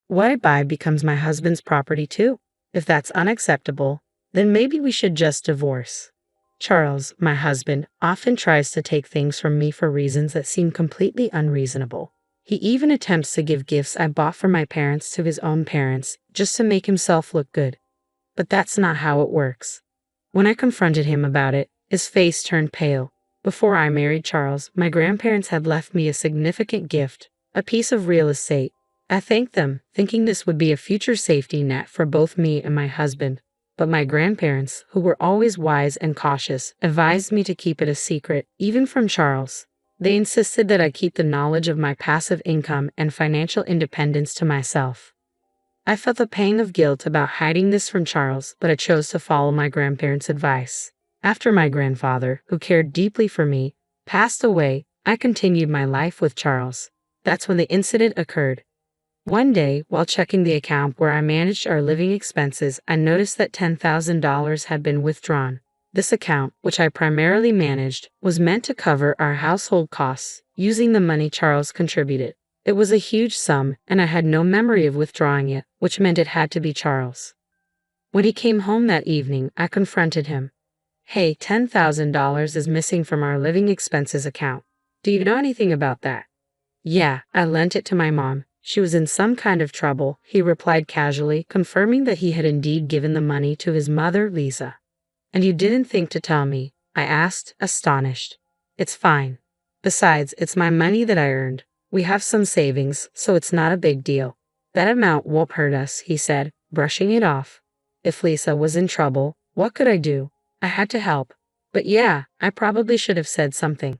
what I buy becomes my husband's property too. If that's unacceptable, then maybe we should just divorce. Charles, my husband, often tries to take things from me for reasons that seem completely unreasonable. He even attempts to give gifts I bought for my parents to his own parents, just to make himself look good. But that's not how it works. When I confronted him about it, his face turned pale. Before I married Charles, my grandparents had left me a significant gift, a piece of real estate. I thanked them, thinking this would be a future safety net for both me and my husband. But my grandparents, who were always wise and cautious, advised me to keep it a secret, even from Charles. They insisted that I keep the knowledge of my passive income and financial independence to myself. I felt a pang of guilt about hiding this from Charles, but I chose to follow my grandparents' advice. After my grandfather, who cared deeply for me, passed away, I continued my life with Charles. That's when the incident occurred. One day, while checking the account where I managed our living expenses, I noticed that $10,000 had been withdrawn. This account, which I primarily managed, was meant to cover our household costs, using the money Charles contributed. It was a huge sum, and I had no memory of withdrawing it, which meant it had to be Charles. When he came home that evening, I confronted him. Hey, $10,000 is missing from our living expenses account. Do you know anything about that? Yeah, I lent it to my mom. She was in some kind of trouble, he replied casually, confirming that he had indeed given the money to his mother, Lisa. And you didn't think to tell me? I asked, astonished. It's fine. Besides, it's my money that I earned. We have some savings, so it's not a big deal. That amount won't hurt us, he said, brushing it off. If Lisa was in trouble, what could I do? I had to help. But yeah, I probably should have said something.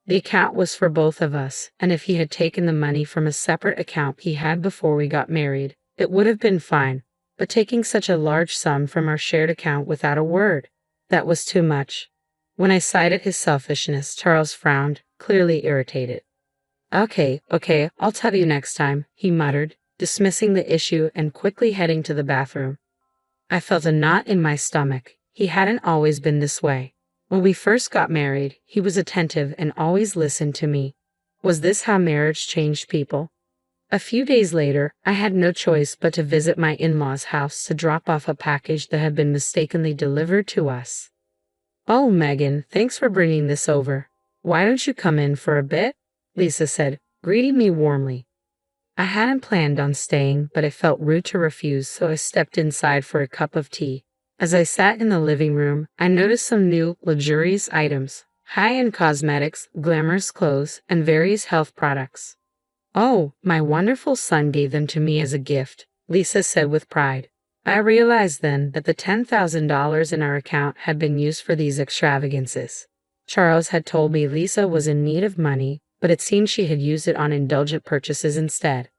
The account was for both of us, and if he had taken the money from a separate account he had before we got married, it would have been fine. But taking such a large sum from our shared account without a word, that was too much. When I cited his selfishness, Charles frowned, clearly irritated. Okay, I'll tell you next time, he muttered, dismissing the issue and quickly heading to the bathroom. I felt a knot in my stomach. He hadn't always been this way. When we first got married, he was attentive and always listened to me. Was this how marriage changed people? A few days later, I had no choice but to visit my in-laws' house to drop off a package that had been mistakenly delivered to us. Oh, Megan, thanks for bringing this over. Why don't you come in for a bit? Lisa said, greeting me warmly. I hadn't planned on staying, but it felt rude to refuse, so I stepped inside for a cup of tea. As I sat in the living room, I noticed some new, luxurious items, high-end cosmetics, glamorous clothes, and various health products. Oh, my wonderful son gave them to me as a gift, Lisa said with pride. I realized then that the $10,000 in our account had been used for these extravagances. Charles had told me Lisa was in need of money, but it seemed she had used it on indulgent purchases instead.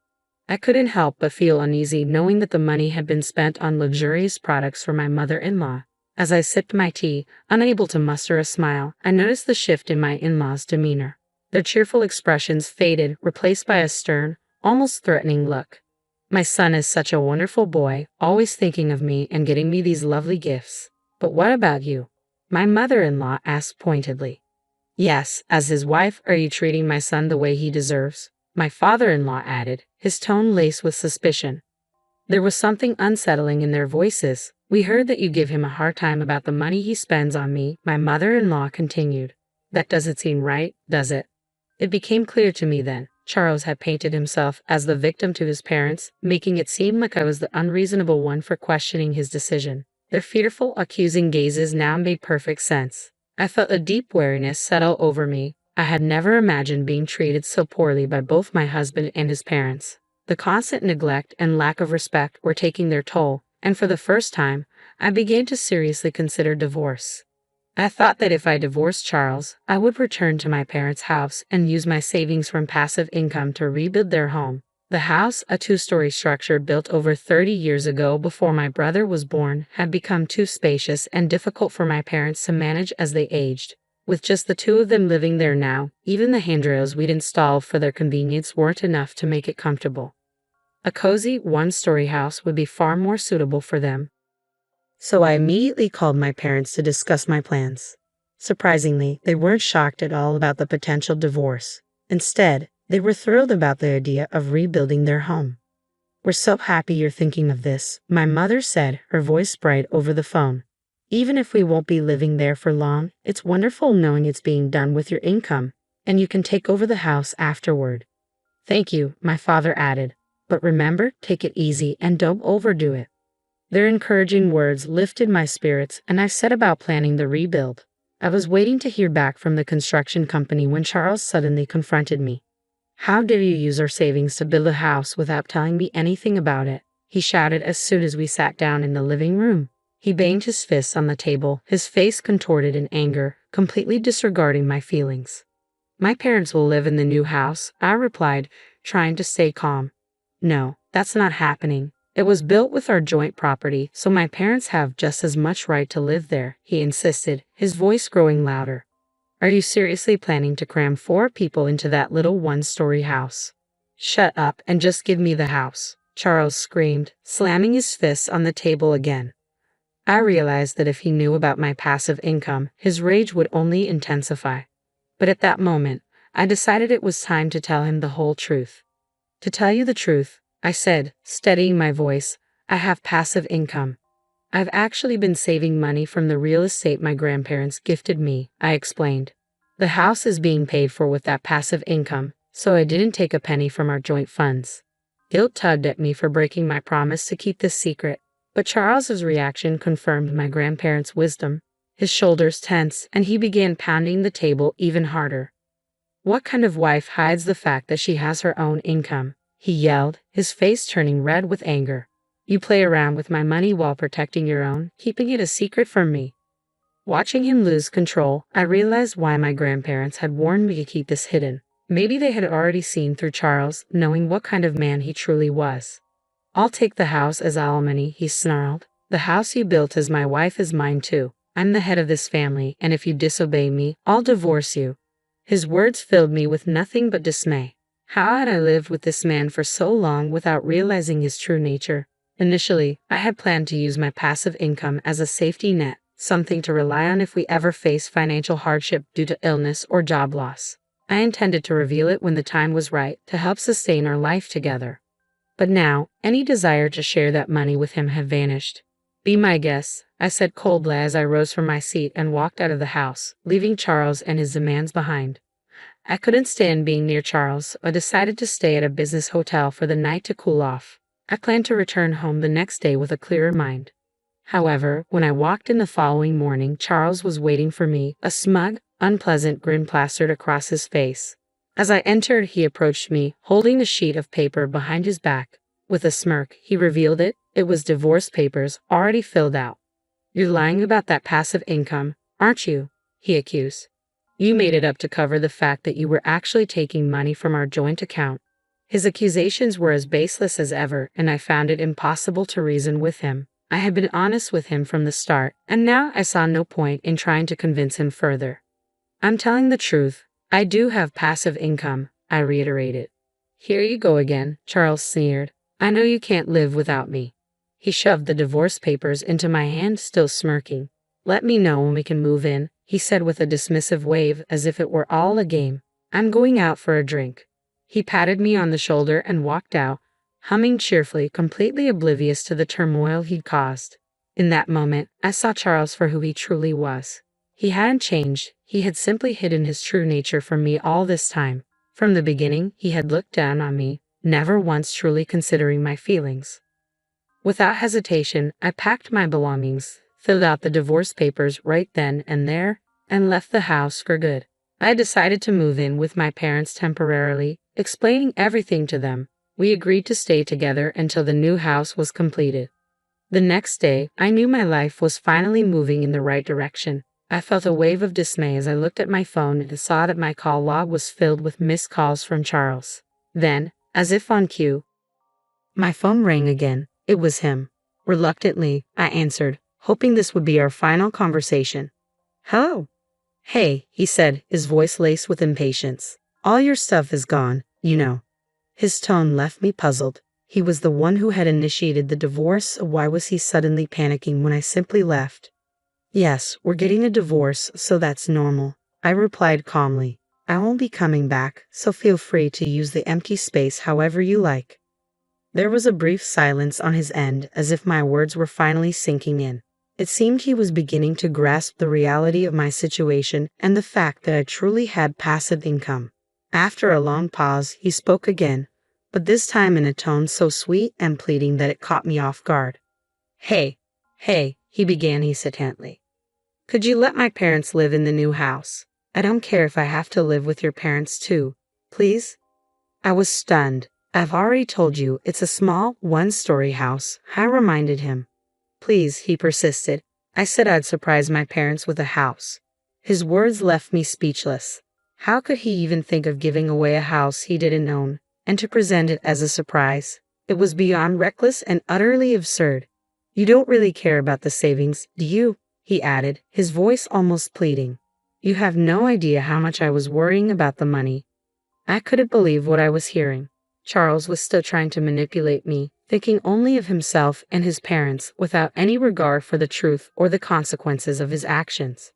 I couldn't help but feel uneasy knowing that the money had been spent on luxurious products for my mother-in-law. As I sipped my tea, unable to muster a smile, I noticed the shift in my in-laws' demeanor. Their cheerful expressions faded, replaced by a stern, almost threatening look. My son is such a wonderful boy, always thinking of me and getting me these lovely gifts. But what about you? My mother-in-law asked pointedly. Yes, as his wife, are you treating my son the way he deserves? My father-in-law added, his tone laced with suspicion. There was something unsettling in their voices. We heard that you give him a hard time about the money he spends on me, my mother-in-law continued. That doesn't seem right, does it? It became clear to me then. Charles had painted himself as the victim to his parents, making it seem like I was the unreasonable one for questioning his decision. Their fearful, accusing gazes now made perfect sense. I felt a deep weariness settle over me. I had never imagined being treated so poorly by both my husband and his parents. The constant neglect and lack of respect were taking their toll, and for the first time, I began to seriously consider divorce. I thought that if I divorced Charles, I would return to my parents' house and use my savings from passive income to rebuild their home. The house, a two-story structure built over 30 years ago before my brother was born, had become too spacious and difficult for my parents to manage as they aged. With just the two of them living there now, even the handrails we'd installed for their convenience weren't enough to make it comfortable. A cozy, one-story house would be far more suitable for them. So I immediately called my parents to discuss my plans. Surprisingly, they weren't shocked at all about the potential divorce. Instead, they were thrilled about the idea of rebuilding their home. We're so happy you're thinking of this, my mother said, her voice bright over the phone. Even if we won't be living there for long, it's wonderful knowing it's being done with your income, and you can take over the house afterward. Thank you, my father added. But remember, take it easy and don't overdo it. Their encouraging words lifted my spirits, and I set about planning the rebuild. I was waiting to hear back from the construction company when Charles suddenly confronted me. How dare you use our savings to build a house without telling me anything about it? He shouted as soon as we sat down in the living room. He banged his fists on the table, his face contorted in anger, completely disregarding my feelings. My parents will live in the new house, I replied, trying to stay calm. No, that's not happening. It was built with our joint property, so my parents have just as much right to live there, he insisted, his voice growing louder. Are you seriously planning to cram 4 people into that little one-story house? Shut up and just give me the house, Charles screamed, slamming his fists on the table again. I realized that if he knew about my passive income, his rage would only intensify. But at that moment, I decided it was time to tell him the whole truth. To tell you the truth, I said, steadying my voice, I have passive income. I've actually been saving money from the real estate my grandparents gifted me, I explained. The house is being paid for with that passive income, so I didn't take a penny from our joint funds. Guilt tugged at me for breaking my promise to keep this secret, but Charles's reaction confirmed my grandparents' wisdom. His shoulders tensed, and he began pounding the table even harder. What kind of wife hides the fact that she has her own income? He yelled, his face turning red with anger. You play around with my money while protecting your own, keeping it a secret from me. Watching him lose control, I realized why my grandparents had warned me to keep this hidden. Maybe they had already seen through Charles, knowing what kind of man he truly was. I'll take the house as alimony, he snarled. The house you built as my wife is mine too. I'm the head of this family, and if you disobey me, I'll divorce you. His words filled me with nothing but dismay. How had I lived with this man for so long without realizing his true nature? Initially, I had planned to use my passive income as a safety net, something to rely on if we ever face financial hardship due to illness or job loss. I intended to reveal it when the time was right to help sustain our life together. But now, any desire to share that money with him had vanished. Be my guest, I said coldly as I rose from my seat and walked out of the house, leaving Charles and his demands behind. I couldn't stand being near Charles, so I decided to stay at a business hotel for the night to cool off. I planned to return home the next day with a clearer mind. However, when I walked in the following morning, Charles was waiting for me, a smug, unpleasant grin plastered across his face. As I entered, he approached me, holding a sheet of paper behind his back. With a smirk, he revealed it. It was divorce papers, already filled out. You're lying about that passive income, aren't you? He accused. You made it up to cover the fact that you were actually taking money from our joint account. His accusations were as baseless as ever, and I found it impossible to reason with him. I had been honest with him from the start, and now I saw no point in trying to convince him further. I'm telling the truth. I do have passive income, I reiterated. Here you go again, Charles sneered. I know you can't live without me. He shoved the divorce papers into my hand, still smirking. Let me know when we can move in, he said with a dismissive wave as if it were all a game. I'm going out for a drink. He patted me on the shoulder and walked out, humming cheerfully, completely oblivious to the turmoil he'd caused. In that moment, I saw Charles for who he truly was. He hadn't changed, he had simply hidden his true nature from me all this time. From the beginning, he had looked down on me, never once truly considering my feelings. Without hesitation, I packed my belongings, filled out the divorce papers right then and there, and left the house for good. I decided to move in with my parents temporarily, explaining everything to them. We agreed to stay together until the new house was completed. The next day, I knew my life was finally moving in the right direction. I felt a wave of dismay as I looked at my phone and saw that my call log was filled with missed calls from Charles. Then, as if on cue, my phone rang again. It was him. Reluctantly, I answered, hoping this would be our final conversation. Hello. Hey, he said, his voice laced with impatience. All your stuff is gone, you know. His tone left me puzzled. He was the one who had initiated the divorce, so why was he suddenly panicking when I simply left? Yes, we're getting a divorce, so that's normal, I replied calmly. I won't be coming back, so feel free to use the empty space however you like. There was a brief silence on his end, as if my words were finally sinking in. It seemed he was beginning to grasp the reality of my situation and the fact that I truly had passive income. After a long pause, he spoke again, but this time in a tone so sweet and pleading that it caught me off guard. Hey, he began hesitantly. Could you let my parents live in the new house? I don't care if I have to live with your parents too. Please? I was stunned. I've already told you it's a small, one-story house, I reminded him. Please, he persisted. I said I'd surprise my parents with a house. His words left me speechless. How could he even think of giving away a house he didn't own, and to present it as a surprise? It was beyond reckless and utterly absurd. You don't really care about the savings, do you? He added, his voice almost pleading. You have no idea how much I was worrying about the money. I couldn't believe what I was hearing. Charles was still trying to manipulate me, thinking only of himself and his parents without any regard for the truth or the consequences of his actions.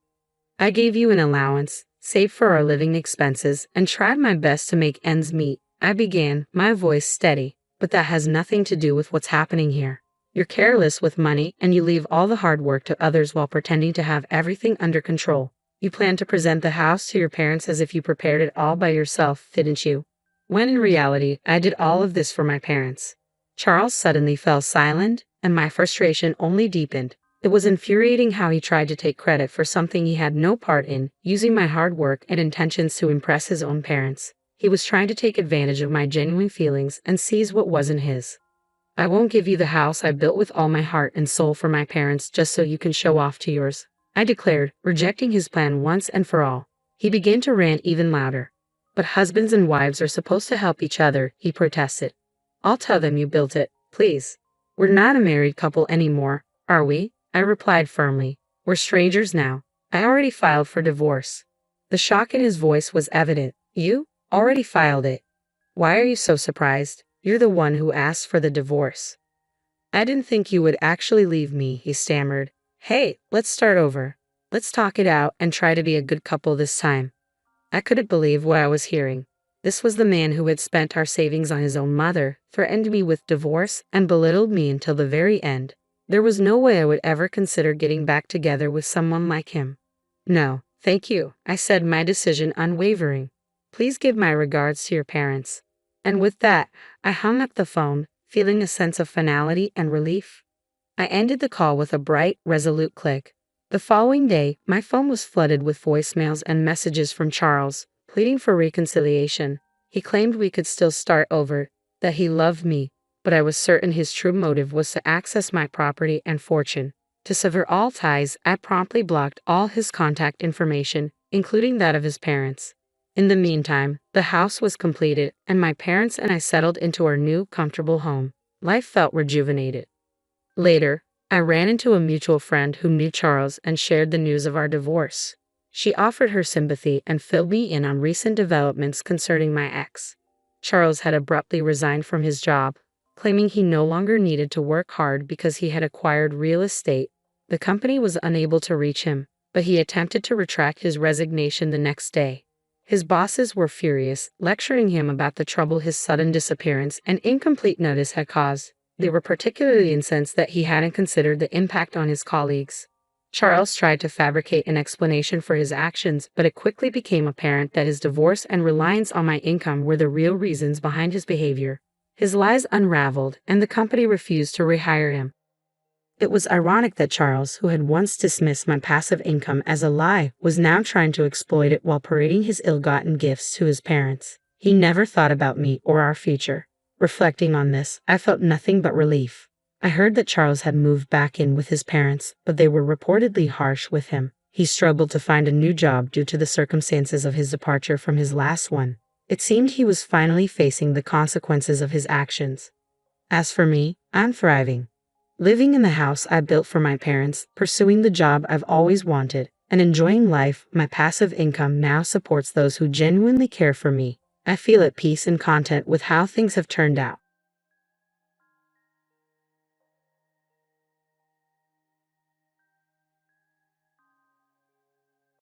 I gave you an allowance, saved for our living expenses, and tried my best to make ends meet. I began, my voice steady, but that has nothing to do with what's happening here. You're careless with money and you leave all the hard work to others while pretending to have everything under control. You plan to present the house to your parents as if you prepared it all by yourself, didn't you? When in reality, I did all of this for my parents. Charles suddenly fell silent, and my frustration only deepened. It was infuriating how he tried to take credit for something he had no part in, using my hard work and intentions to impress his own parents. He was trying to take advantage of my genuine feelings and seize what wasn't his. I won't give you the house I built with all my heart and soul for my parents just so you can show off to yours, I declared, rejecting his plan once and for all. He began to rant even louder. But husbands and wives are supposed to help each other, he protested. I'll tell them you built it, please. We're not a married couple anymore, are we? I replied firmly. We're strangers now. I already filed for divorce. The shock in his voice was evident. You? Already filed it? Why are you so surprised? You're the one who asked for the divorce. I didn't think you would actually leave me, he stammered. Hey, let's start over. Let's talk it out and try to be a good couple this time. I couldn't believe what I was hearing. This was the man who had spent our savings on his own mother, threatened me with divorce, and belittled me until the very end. There was no way I would ever consider getting back together with someone like him. No, thank you, I said, my decision unwavering. Please give my regards to your parents. And with that, I hung up the phone, feeling a sense of finality and relief. I ended the call with a bright, resolute click. The following day, my phone was flooded with voicemails and messages from Charles, pleading for reconciliation. He claimed we could still start over, that he loved me, but I was certain his true motive was to access my property and fortune. To sever all ties, I promptly blocked all his contact information, including that of his parents. In the meantime, the house was completed, and my parents and I settled into our new, comfortable home. Life felt rejuvenated. Later, I ran into a mutual friend who knew Charles and shared the news of our divorce. She offered her sympathy and filled me in on recent developments concerning my ex. Charles had abruptly resigned from his job, claiming he no longer needed to work hard because he had acquired real estate. The company was unable to reach him, but he attempted to retract his resignation the next day. His bosses were furious, lecturing him about the trouble his sudden disappearance and incomplete notice had caused. They were particularly incensed that he hadn't considered the impact on his colleagues. Charles tried to fabricate an explanation for his actions, but it quickly became apparent that his divorce and reliance on my income were the real reasons behind his behavior. His lies unraveled, and the company refused to rehire him. It was ironic that Charles, who had once dismissed my passive income as a lie, was now trying to exploit it while parading his ill-gotten gifts to his parents. He never thought about me or our future. Reflecting on this, I felt nothing but relief. I heard that Charles had moved back in with his parents, but they were reportedly harsh with him. He struggled to find a new job due to the circumstances of his departure from his last one. It seemed he was finally facing the consequences of his actions. As for me, I'm thriving. Living in the house I built for my parents, pursuing the job I've always wanted, and enjoying life. My passive income now supports those who genuinely care for me. I feel at peace and content with how things have turned out.